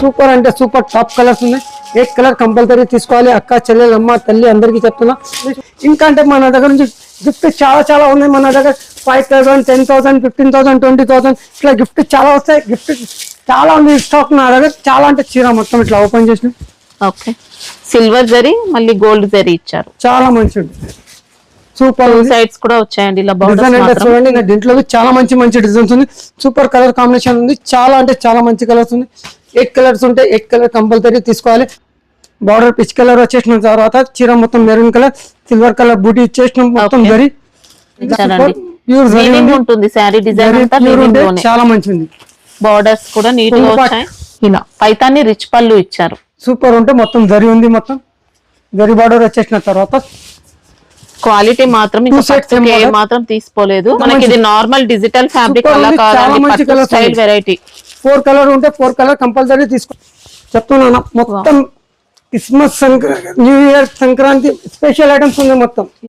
Super అంటే super top colours ఉన్నాయి. ఏ colour compulsory తీసుకోవాలి. అక్క చెల్లెలు అమ్మ తల్లి అందరికీ చెప్తున్నా. ఇంకా అంటే మన దగ్గర నుంచి గిఫ్ట్ చాలా చాలా ఉన్నాయి. మన దగ్గర 5,000, 10,000, 15,000, 20,000 ఇట్లా గిఫ్ట్ చాలా వస్తాయి. గిఫ్ట్ చాలా ఉంది స్టాక్ నా దగ్గర. చాలా అంటే చీర మొత్తం ఇట్లా ఓపెన్ చేసిన. ఓకే, సిల్వర్ జరీ మళ్ళీ గోల్డ్ జరీ ఇచ్చారు. చాలా మంచిది. సూపర్ సైడ్స్ కూడా వచ్చాయండి ఇలా డిజైన్ అంటే చూడండి. ఇంకా దీంట్లో చాలా మంచి మంచి డిజైన్స్ ఉంది. సూపర్ కలర్ కాంబినేషన్ ఉంది. చాలా అంటే చాలా మంచి కలర్స్ ఉంది. 8 కలర్స్ ఉంటాయి. 8 కలర్ కంపల్సరీ తీసుకోవాలి. బార్డర్ పిచ్ కలర్ వచ్చేసిన తర్వాత చీర మొత్తం మెరూన్ కలర్ సిల్వర్ కలర్ బూటీ ఇచ్చేసిన మొత్తం జరీ ప్యూర్ జరీ ఉంటుంది. శారీ డిజైన్ అంతా చాలా మంచిది. బార్డర్స్ కూడా నీట్ గా వచ్చాయి. ఇలా పైతాన్ని రిచ్ పళ్ళు ఇచ్చారు. సూపర్ ఉంటే మొత్తం జరీ ఉంది. మొత్తం జరీ బార్డర్ వచ్చేసిన తర్వాత క్వాలిటీ మాత్రం మాత్రం తీసుకోలేదు. మనకి ఇది నార్మల్ డిజిటల్ ఫ్యాబ్రిక్ అలా కాదండి, స్టైల్ వెరైటీ. 4 కలర్ ఉంటే 4 కలర్ కంపల్సరీ తీసుకో చెప్తున్నాను. మొత్తం Christmas new year Sankranti special items ఉన్నాయి మొత్తం.